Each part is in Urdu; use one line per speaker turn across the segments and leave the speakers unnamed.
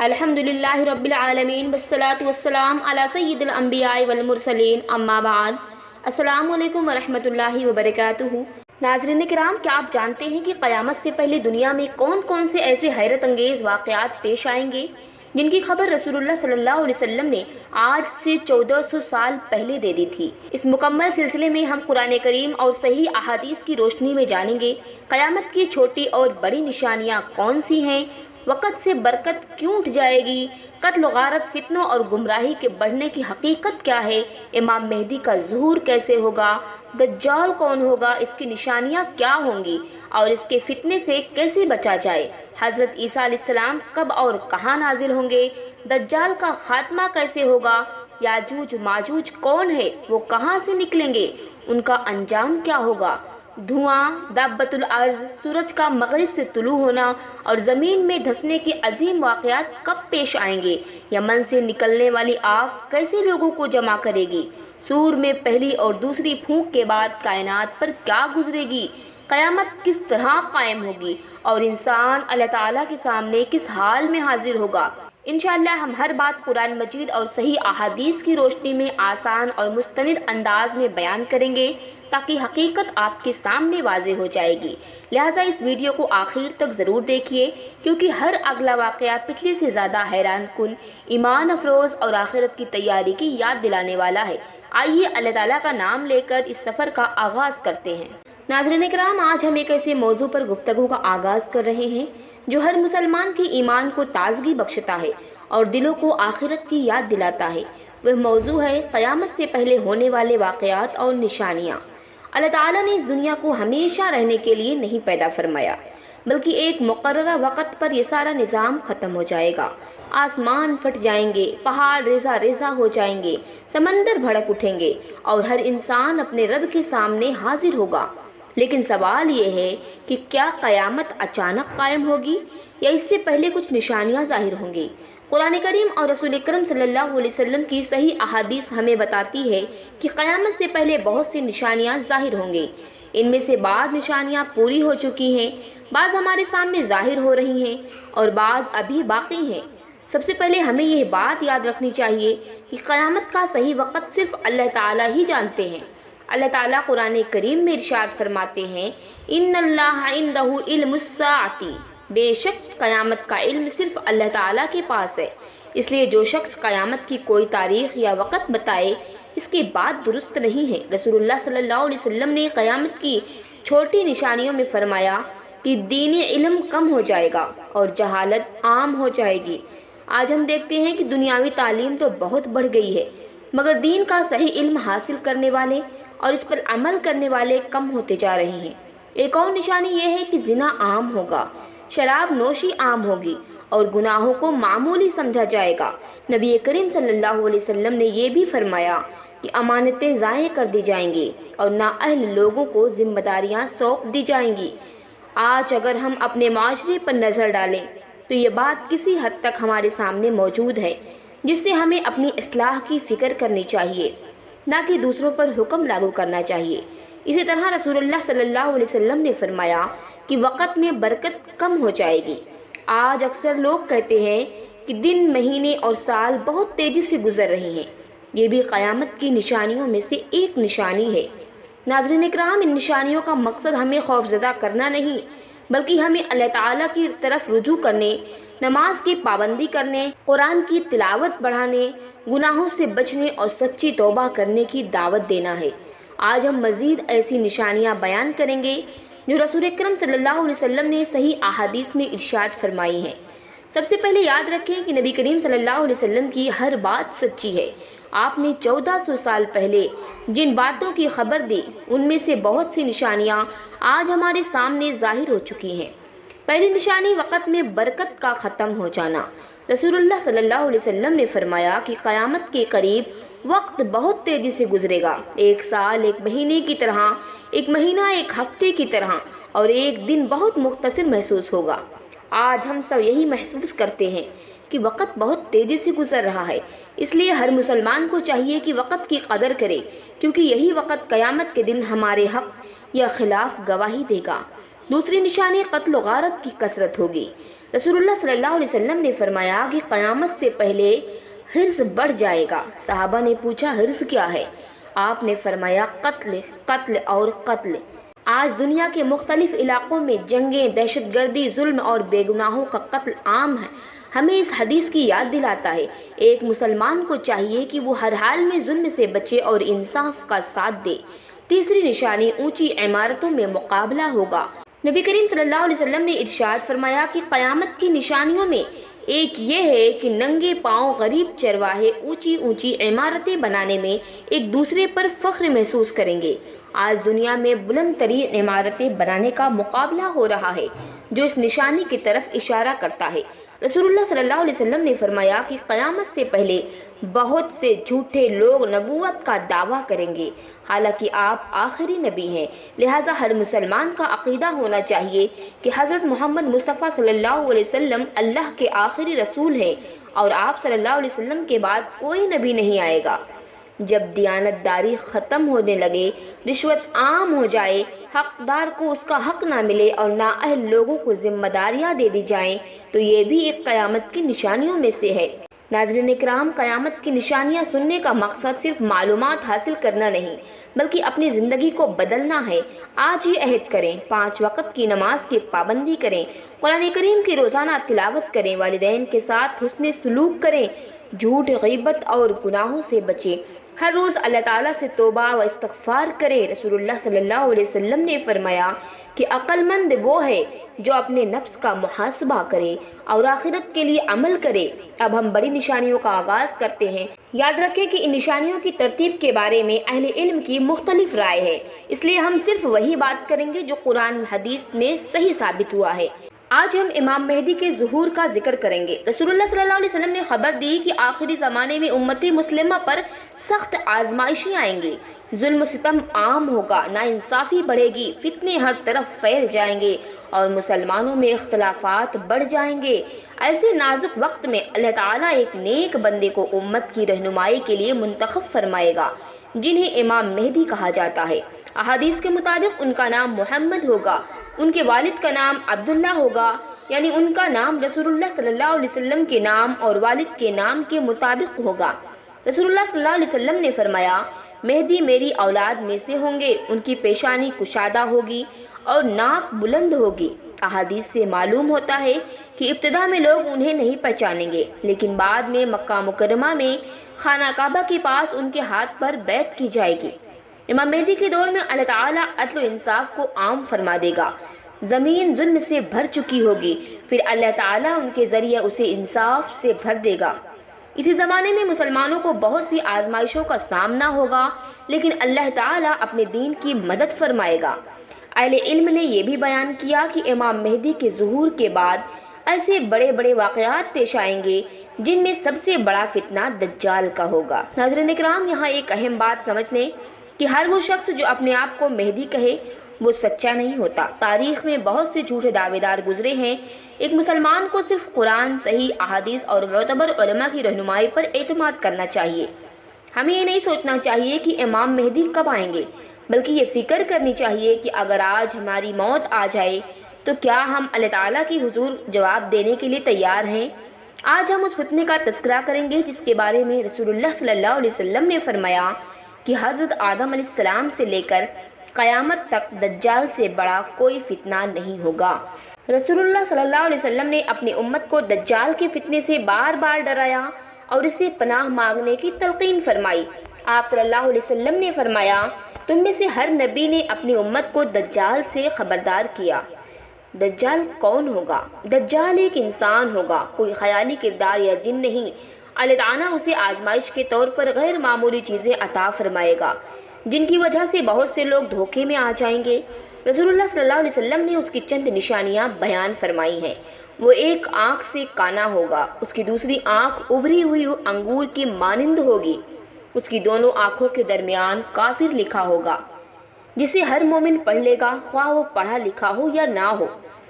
الحمدللہ رب العالمین والصلاة والسلام علی سید الانبیاء والمرسلین اما بعد۔ السلام علیکم ورحمۃ اللہ وبرکاتہ۔ ناظرین کرام، کیا آپ جانتے ہیں کہ قیامت سے پہلے دنیا میں کون کون سے ایسے حیرت انگیز واقعات پیش آئیں گے جن کی خبر رسول اللہ صلی اللہ علیہ وسلم نے آج سے 1400 سال پہلے دے دی تھی؟ اس مکمل سلسلے میں ہم قرآن کریم اور صحیح احادیث کی روشنی میں جانیں گے قیامت کی چھوٹی اور بڑی نشانیاں کون سی ہیں، وقت سے برکت کیوں اٹھ جائے گی، قتل و غارت، فتنوں اور گمراہی کے بڑھنے کی حقیقت کیا ہے، امام مہدی کا ظہور کیسے ہوگا، دجال کون ہوگا، اس کی نشانیاں کیا ہوں گی اور اس کے فتنے سے کیسے بچا جائے، حضرت عیسیٰ علیہ السلام کب اور کہاں نازل ہوں گے، دجال کا خاتمہ کیسے ہوگا، یاجوج ماجوج کون ہے، وہ کہاں سے نکلیں گے، ان کا انجام کیا ہوگا، دھواں، دابۃ الارض، سورج کا مغرب سے طلوع ہونا اور زمین میں دھسنے کے عظیم واقعات کب پیش آئیں گے، یمن سے نکلنے والی آگ کیسے لوگوں کو جمع کرے گی، سور میں پہلی اور دوسری پھونک کے بعد کائنات پر کیا گزرے گی، قیامت کس طرح قائم ہوگی اور انسان اللہ تعالیٰ کے سامنے کس حال میں حاضر ہوگا۔ انشاءاللہ ہم ہر بات قرآن مجید اور صحیح احادیث کی روشنی میں آسان اور مستند انداز میں بیان کریں گے تاکہ حقیقت آپ کے سامنے واضح ہو جائے گی، لہٰذا اس ویڈیو کو آخر تک ضرور دیکھیے کیونکہ ہر اگلا واقعہ پچھلے سے زیادہ حیران کن، ایمان افروز اور آخرت کی تیاری کی یاد دلانے والا ہے۔ آئیے اللہ تعالیٰ کا نام لے کر اس سفر کا آغاز کرتے ہیں۔ ناظرین کرام، آج ہم ایک ایسے موضوع پر گفتگو کا آغاز کر رہے ہیں جو ہر مسلمان کے ایمان کو تازگی بخشتا ہے اور دلوں کو آخرت کی یاد دلاتا ہے۔ وہ موضوع ہے قیامت سے پہلے ہونے والے واقعات اور نشانیاں۔ اللہ تعالیٰ نے اس دنیا کو ہمیشہ رہنے کے لیے نہیں پیدا فرمایا بلکہ ایک مقررہ وقت پر یہ سارا نظام ختم ہو جائے گا، آسمان پھٹ جائیں گے، پہاڑ ریزہ ریزہ ہو جائیں گے، سمندر بھڑک اٹھیں گے اور ہر انسان اپنے رب کے سامنے حاضر ہوگا۔ لیکن سوال یہ ہے کہ کیا قیامت اچانک قائم ہوگی یا اس سے پہلے کچھ نشانیاں ظاہر ہوں گی؟ قرآن کریم اور رسول اکرم صلی اللہ علیہ وسلم کی صحیح احادیث ہمیں بتاتی ہے کہ قیامت سے پہلے بہت سی نشانیاں ظاہر ہوں گی۔ ان میں سے بعض نشانیاں پوری ہو چکی ہیں، بعض ہمارے سامنے ظاہر ہو رہی ہیں اور بعض ابھی باقی ہیں۔ سب سے پہلے ہمیں یہ بات یاد رکھنی چاہیے کہ قیامت کا صحیح وقت صرف اللہ تعالیٰ ہی جانتے ہیں۔ اللہ تعالیٰ قرآن کریم میں ارشاد فرماتے ہیں، ان اللہ عندہ علم الساعۃ، بے شک قیامت کا علم صرف اللہ تعالیٰ کے پاس ہے۔ اس لیے جو شخص قیامت کی کوئی تاریخ یا وقت بتائے اس کی بات درست نہیں ہے۔ رسول اللہ صلی اللہ علیہ وسلم نے قیامت کی چھوٹی نشانیوں میں فرمایا کہ دینی علم کم ہو جائے گا اور جہالت عام ہو جائے گی۔ آج ہم دیکھتے ہیں کہ دنیاوی تعلیم تو بہت بڑھ گئی ہے مگر دین کا صحیح علم حاصل کرنے والے اور اس پر عمل کرنے والے کم ہوتے جا رہے ہیں۔ ایک اور نشانی یہ ہے کہ زنا عام ہوگا، شراب نوشی عام ہوگی اور گناہوں کو معمولی سمجھا جائے گا۔ نبی کریم صلی اللہ علیہ وسلم نے یہ بھی فرمایا کہ امانتیں ضائع کر دی جائیں گی اور نااہل لوگوں کو ذمہ داریاں سونپ دی جائیں گی۔ آج اگر ہم اپنے معاشرے پر نظر ڈالیں تو یہ بات کسی حد تک ہمارے سامنے موجود ہے جس سے ہمیں اپنی اصلاح کی فکر کرنی چاہیے، نہ کہ دوسروں پر حکم لاگو کرنا چاہیے۔ اسی طرح رسول اللہ صلی اللہ علیہ وسلم نے فرمایا کہ وقت میں برکت کم ہو جائے گی۔ آج اکثر لوگ کہتے ہیں کہ دن، مہینے اور سال بہت تیزی سے گزر رہے ہیں۔ یہ بھی قیامت کی نشانیوں میں سے ایک نشانی ہے۔ ناظرین اکرام، ان نشانیوں کا مقصد ہمیں خوفزدہ کرنا نہیں بلکہ ہمیں اللہ تعالیٰ کی طرف رجوع کرنے، نماز کی پابندی کرنے، قرآن کی تلاوت بڑھانے، گناہوں سے بچنے اور سچی توبہ کرنے کی دعوت دینا ہے۔ آج ہم مزید ایسی نشانیاں بیان کریں گے جو رسول اکرم صلی اللہ علیہ وسلم نے صحیح احادیث میں ارشاد فرمائی ہیں۔ سب سے پہلے یاد رکھیں کہ نبی کریم صلی اللہ علیہ وسلم کی ہر بات سچی ہے۔ آپ نے 1400 سال پہلے جن باتوں کی خبر دی ان میں سے بہت سی نشانیاں آج ہمارے سامنے ظاہر ہو چکی ہیں۔ پہلی نشانی وقت میں برکت کا ختم ہو جانا۔ رسول اللہ صلی اللہ علیہ وسلم نے فرمایا کہ قیامت کے قریب وقت بہت تیزی سے گزرے گا، ایک سال ایک مہینے کی طرح، ایک مہینہ ایک ہفتے کی طرح اور ایک دن بہت مختصر محسوس ہوگا۔ آج ہم سب یہی محسوس کرتے ہیں کہ وقت بہت تیزی سے گزر رہا ہے، اس لیے ہر مسلمان کو چاہیے کہ وقت کی قدر کرے کیونکہ یہی وقت قیامت کے دن ہمارے حق یا خلاف گواہی دے گا۔ دوسری نشانی قتل و غارت کی کثرت ہوگی۔ رسول اللہ صلی اللہ علیہ وسلم نے فرمایا کہ قیامت سے پہلے حرص بڑھ جائے گا۔ صحابہ نے پوچھا حرص کیا ہے؟ آپ نے فرمایا قتل، قتل اور قتل۔ آج دنیا کے مختلف علاقوں میں جنگیں، دہشت گردی، ظلم اور بے گناہوں کا قتل عام ہے۔ ہمیں اس حدیث کی یاد دلاتا ہے ایک مسلمان کو چاہیے کہ وہ ہر حال میں ظلم سے بچے اور انصاف کا ساتھ دے۔ تیسری نشانی اونچی عمارتوں میں مقابلہ ہوگا۔ نبی کریم صلی اللہ علیہ وسلم نے ارشاد فرمایا کہ قیامت کی نشانیوں میں ایک یہ ہے کہ ننگے پاؤں غریب چرواہے اونچی اونچی عمارتیں بنانے میں ایک دوسرے پر فخر محسوس کریں گے۔ آج دنیا میں بلند ترین عمارتیں بنانے کا مقابلہ ہو رہا ہے جو اس نشانی کی طرف اشارہ کرتا ہے۔ رسول اللہ صلی اللہ علیہ وسلم نے فرمایا کہ قیامت سے پہلے بہت سے جھوٹے لوگ نبوت کا دعویٰ کریں گے، حالانکہ آپ آخری نبی ہیں۔ لہٰذا ہر مسلمان کا عقیدہ ہونا چاہیے کہ حضرت محمد مصطفیٰ صلی اللہ علیہ وسلم اللہ کے آخری رسول ہیں اور آپ صلی اللہ علیہ وسلم کے بعد کوئی نبی نہیں آئے گا۔ جب دیانت داری ختم ہونے لگے، رشوت عام ہو جائے، حقدار کو اس کا حق نہ ملے اور نااہل لوگوں کو ذمہ داریاں دے دی جائیں تو یہ بھی ایک قیامت کی نشانیوں میں سے ہے۔ ناظرین کرام، قیامت کی نشانیاں سننے کا مقصد صرف معلومات حاصل کرنا نہیں بلکہ اپنی زندگی کو بدلنا ہے۔ آج یہ عہد کریں، 5 وقت کی نماز کی پابندی کریں، قرآن کریم کی روزانہ تلاوت کریں، والدین کے ساتھ حسن سلوک کریں، جھوٹ، غیبت اور گناہوں سے بچیں، ہر روز اللہ تعالیٰ سے توبہ و استغفار کریں۔ رسول اللہ صلی اللہ علیہ وسلم نے فرمایا کہ عقل مند وہ ہے جو اپنے نفس کا محاسبہ کرے اور آخرت کے لیے عمل کرے۔ اب ہم بڑی نشانیوں کا آغاز کرتے ہیں۔ یاد رکھیں کہ ان نشانیوں کی ترتیب کے بارے میں اہل علم کی مختلف رائے ہے، اس لیے ہم صرف وہی بات کریں گے جو قرآن حدیث میں صحیح ثابت ہوا ہے۔ آج ہم امام مہدی کے ظہور کا ذکر کریں گے۔ رسول اللہ صلی اللہ علیہ وسلم نے خبر دی کہ آخری زمانے میں امت مسلمہ پر سخت آزمائشیں آئیں گی، ظلم و ستم عام ہوگا، ناانصافی بڑھے گی، فتنے ہر طرف پھیل جائیں گے اور مسلمانوں میں اختلافات بڑھ جائیں گے۔ ایسے نازک وقت میں اللہ تعالیٰ ایک نیک بندے کو امت کی رہنمائی کے لیے منتخب فرمائے گا جنہیں امام مہدی کہا جاتا ہے۔ احادیث کے مطابق ان کا نام محمد ہوگا، ان کے والد کا نام عبداللہ ہوگا، یعنی ان کا نام رسول اللہ صلی اللہ علیہ وسلم کے نام اور والد کے نام کے مطابق ہوگا۔ رسول اللہ صلی اللہ علیہ وسلم نے فرمایا مہدی میری اولاد میں سے ہوں گے، ان کی پیشانی کشادہ ہوگی اور ناک بلند ہوگی۔ احادیث سے معلوم ہوتا ہے کہ ابتدا میں لوگ انہیں نہیں پہچانیں گے، لیکن بعد میں مکہ مکرمہ میں خانہ کعبہ کے پاس ان کے ہاتھ پر بیعت کی جائے گی۔ امام مہدی کے دور میں اللہ تعالیٰ عدل و انصاف کو عام فرما دے گا، زمین ظلم سے بھر چکی ہوگی، پھر اللہ تعالیٰ ان کے ذریعے اسے انصاف سے بھر دے گا۔ اسی زمانے میں مسلمانوں کو بہت سی آزمائشوں کا سامنا ہوگا، لیکن اللہ تعالیٰ اپنے دین کی مدد فرمائے گا۔ اہل علم نے یہ بھی بیان کیا کہ امام مہدی کے ظہور کے بعد ایسے بڑے بڑے واقعات پیش آئیں گے جن میں سب سے بڑا فتنہ دجال کا ہوگا۔ ناظرین کرام، یہاں ایک اہم بات سمجھ لیں کہ ہر وہ شخص جو اپنے آپ کو مہدی کہے وہ سچا نہیں ہوتا۔ تاریخ میں بہت سے جھوٹے دعوے دار گزرے ہیں۔ ایک مسلمان کو صرف قرآن، صحیح احادیث اور معتبر علماء کی رہنمائی پر اعتماد کرنا چاہیے۔ ہمیں یہ نہیں سوچنا چاہیے کہ امام مہدی کب آئیں گے، بلکہ یہ فکر کرنی چاہیے کہ اگر آج ہماری موت آ جائے تو کیا ہم اللہ تعالیٰ کی حضور جواب دینے کے لیے تیار ہیں؟ آج ہم اس فتنے کا تذکرہ کریں گے جس کے بارے میں رسول اللہ صلی اللہ علیہ وسلم نے فرمایا کہ حضرت آدم علیہ السلام سے لے کر قیامت تک دجال سے بڑا کوئی فتنہ نہیں ہوگا۔ رسول اللہ صلی اللہ علیہ وسلم نے اپنی امت کو دجال کے فتنے سے بار بار ڈرایا اور اس سے پناہ مانگنے کی تلقین فرمائی۔ آپ صلی اللہ علیہ وسلم نے فرمایا تم میں سے ہر نبی نے اپنی امت کو دجال سے خبردار کیا۔ دجال کون ہوگا؟ دجال ایک انسان ہوگا، کوئی خیالی کردار یا جن نہیں۔ اللہ تعالیٰ اسے آزمائش کے طور پر غیر معمولی چیزیں عطا فرمائے گا جن کی وجہ سے بہت سے لوگ دھوکے میں آ جائیں گے۔ رسول اللہ صلی اللہ علیہ وسلم نے اس کی چند نشانیاں بیان فرمائی ہیں۔ وہ ایک آنکھ سے کانا ہوگا، اس کی دوسری آنکھ ابھری ہوئی انگور کی مانند ہوگی، اس کی دونوں آنکھوں کے درمیان کافر لکھا ہوگا جسے ہر مومن پڑھ لے گا، خواہ وہ پڑھا لکھا ہو یا نہ ہو۔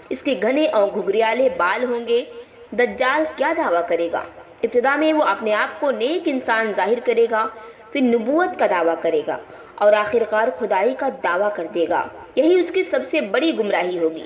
اس کے گھنے اور گھگریالے بال ہوں گے۔ دجال کیا دعویٰ کرے گا؟ ابتدا میں وہ اپنے آپ کو نیک انسان ظاہر کرے گا، پھر نبوت کا دعویٰ کرے گا اور آخرکار خدائی کا دعویٰ کر دے گا۔ یہی اس کی سب سے بڑی گمراہی ہوگی۔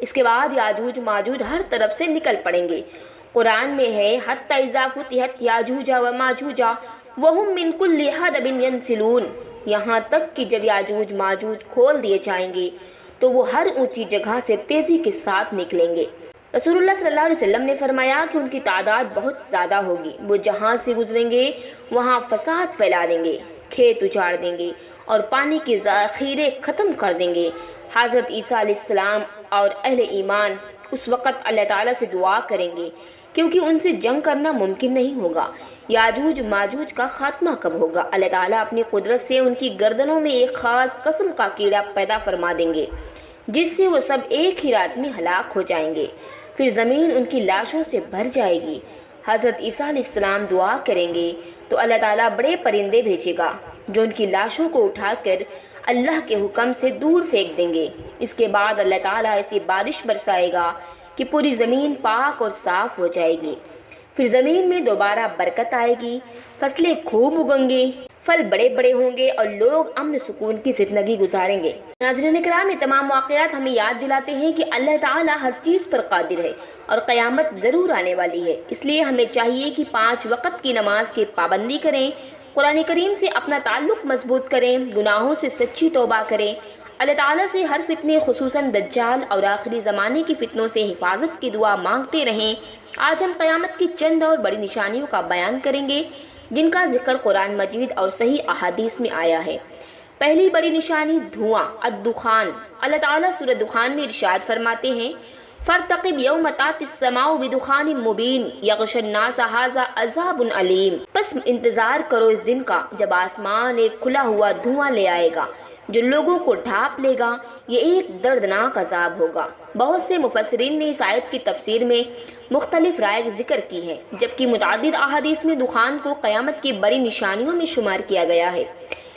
اس کے بعد یاجوج ماجوج ہر طرف سے نکل پڑیں گے۔ قرآن میں ہے حتی اذا فتحت یاجوج و ماجوج وہم من کل حدب ینسلون، یہاں تک کہ جب یاجوج ماجوج کھول دیے جائیں گے تو وہ ہر اونچی جگہ سے تیزی کے ساتھ نکلیں گے۔ رسول اللہ صلی اللہ علیہ وسلم نے فرمایا کہ ان کی تعداد بہت زیادہ ہوگی، وہ جہاں سے گزریں گے وہاں فساد پھیلا دیں گے، کھیت اجاڑ دیں گے اور پانی کے ذخیرے ختم کر دیں گے۔ حضرت عیسیٰ علیہ السلام اور اہل ایمان اس وقت اللہ تعالیٰ سے دعا کریں گے کیونکہ ان سے جنگ کرنا ممکن نہیں ہوگا۔ یاجوج ماجوج کا خاتمہ کب ہوگا؟ اللہ تعالیٰ اپنی قدرت سے ان کی گردنوں میں ایک خاص قسم کا کیڑا پیدا فرما دیں گے جس سے وہ سب ایک ہی رات میں ہلاک ہو جائیں گے، پھر زمین ان کی لاشوں سے بھر جائے گی۔ حضرت عیسیٰ علیہ السلام دعا کریں گے تو اللہ تعالیٰ بڑے پرندے بھیجے گا جو ان کی لاشوں کو اٹھا کر اللہ کے حکم سے دور پھینک دیں گے۔ اس کے بعد اللہ تعالیٰ ایسی بارش برسائے گا کہ پوری زمین پاک اور صاف ہو جائے گی، پھر زمین میں دوبارہ برکت آئے گی، فصلیں خوب اگیں گی، پھل بڑے بڑے ہوں گے اور لوگ امن سکون کی زندگی گزاریں گے۔ ناظرین کرام، یہ تمام واقعات ہمیں یاد دلاتے ہیں کہ اللہ تعالیٰ ہر چیز پر قادر ہے اور قیامت ضرور آنے والی ہے۔ اس لیے ہمیں چاہیے کہ 5 وقت کی نماز کی پابندی کریں، قرآن کریم سے اپنا تعلق مضبوط کریں، گناہوں سے سچی توبہ کریں، اللہ تعالیٰ سے ہر فتنے خصوصاً دجال اور آخری زمانے کی فتنوں سے حفاظت کی دعا مانگتے رہیں۔ آج ہم قیامت کی چند اور بڑی نشانیوں کا بیان کریں گے جن کا ذکر قرآن مجید اور صحیح احادیث میں آیا ہے۔ پہلی بڑی نشانی دھواں، الدخان۔ اللہ تعالیٰ سورہ دخان میں ارشاد فرماتے ہیں فَارْتَقِبْ يَوْمَ تَأْتِي السَّمَاءُ بِدُخَانٍ مُبِينٍ يَغْشَى النَّاسَ هَٰذَا عَذَابٌ عَلِيمٌ، پس انتظار کرو اس دن کا جب آسمان ایک کھلا ہوا دھواں لے آئے گا جو لوگوں کو ڈھانپ لے گا، یہ ایک دردناک عذاب ہوگا۔ بہت سے مفسرین نے اس آیت کی تفسیر میں مختلف رائے ذکر کی ہیں، جبکہ متعدد احادیث میں دخان کو قیامت کی بڑی نشانیوں میں شمار کیا گیا ہے۔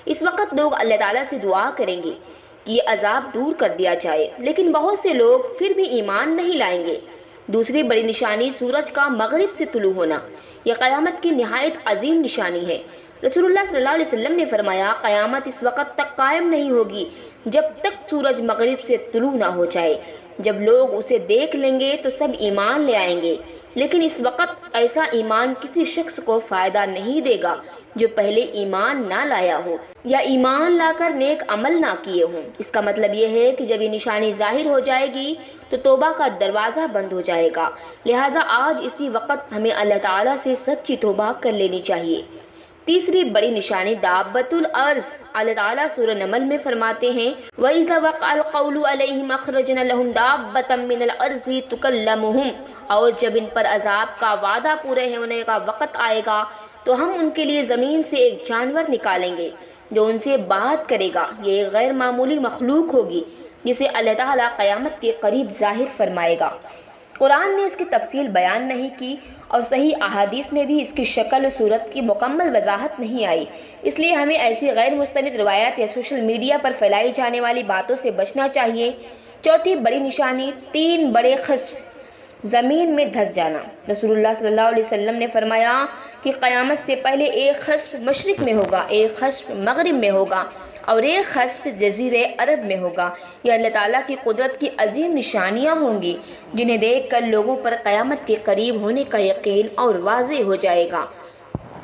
اس وقت لوگ اللہ تعالیٰ سے دعا کریں گے کہ یہ عذاب دور کر دیا جائے، لیکن بہت سے لوگ پھر بھی ایمان نہیں لائیں گے۔ دوسری بڑی نشانی سورج کا مغرب سے طلوع ہونا، یہ قیامت کی نہایت عظیم نشانی ہے۔ رسول اللہ صلی اللہ علیہ وسلم نے فرمایا قیامت اس وقت تک قائم نہیں ہوگی جب تک سورج مغرب سے طلوع نہ ہو جائے۔ جب لوگ اسے دیکھ لیں گے تو سب ایمان لے آئیں گے، لیکن اس وقت ایسا ایمان کسی شخص کو فائدہ نہیں دے گا جو پہلے ایمان نہ لایا ہو یا ایمان لا کر نیک عمل نہ کیے ہوں۔ اس کا مطلب یہ ہے کہ جب یہ نشانی ظاہر ہو جائے گی تو توبہ کا دروازہ بند ہو جائے گا، لہٰذا آج اسی وقت ہمیں اللہ تعالیٰ سے سچی توبہ کر لینی چاہیے۔ تیسری بڑی نشانی دابۃ الارض۔ اللہ تعالیٰ سورہ نمل میں فرماتے ہیں وَإِذَا وَقَعَ الْقَوْلُ عَلَيْهِمْ أَخْرَجْنَا لَهُمْ دَابَّةً مِّنَ الْأَرْضِ تُكَلِّمُهُمْ، اور جب ان پر عذاب کا وعدہ پورے ہونے کا وقت آئے گا تو ہم ان کے لیے زمین سے ایک جانور نکالیں گے جو ان سے بات کرے گا۔ یہ ایک غیر معمولی مخلوق ہوگی جسے اللہ تعالیٰ قیامت کے قریب ظاہر فرمائے گا۔ قرآن نے اس کی تفصیل بیان نہیں کی اور صحیح احادیث میں بھی اس کی شکل و صورت کی مکمل وضاحت نہیں آئی، اس لیے ہمیں ایسی غیر مستند روایات یا سوشل میڈیا پر پھیلائی جانے والی باتوں سے بچنا چاہیے۔ چوتھی بڑی نشانی 3 بڑے خسف زمین میں دھس جانا۔ رسول اللہ صلی اللہ علیہ وسلم نے فرمایا کہ قیامت سے پہلے ایک خسف مشرق میں ہوگا، ایک خسف مغرب میں ہوگا اور ایک خسف جزیرے عرب میں ہوگا۔ یہ اللہ تعالیٰ کی قدرت کی عظیم نشانیاں ہوں گی جنہیں دیکھ کر لوگوں پر قیامت کے قریب ہونے کا یقین اور واضح ہو جائے گا۔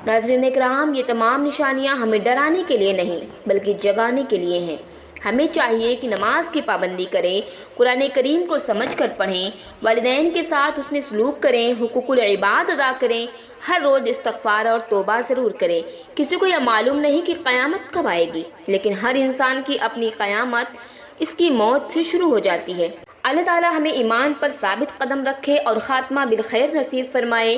ناظرین کرام، یہ تمام نشانیاں ہمیں ڈرانے کے لیے نہیں بلکہ جگانے کے لیے ہیں۔ ہمیں چاہیے کہ نماز کی پابندی کریں، قرآن کریم کو سمجھ کر پڑھیں، والدین کے ساتھ حسن سلوک کریں، حقوق العباد ادا کریں، ہر روز استغفار اور توبہ ضرور کریں۔ کسی کو یہ معلوم نہیں کہ قیامت کب آئے گی، لیکن ہر انسان کی اپنی قیامت اس کی موت سے شروع ہو جاتی ہے۔ اللہ تعالیٰ ہمیں ایمان پر ثابت قدم رکھے اور خاتمہ بالخیر نصیب فرمائے۔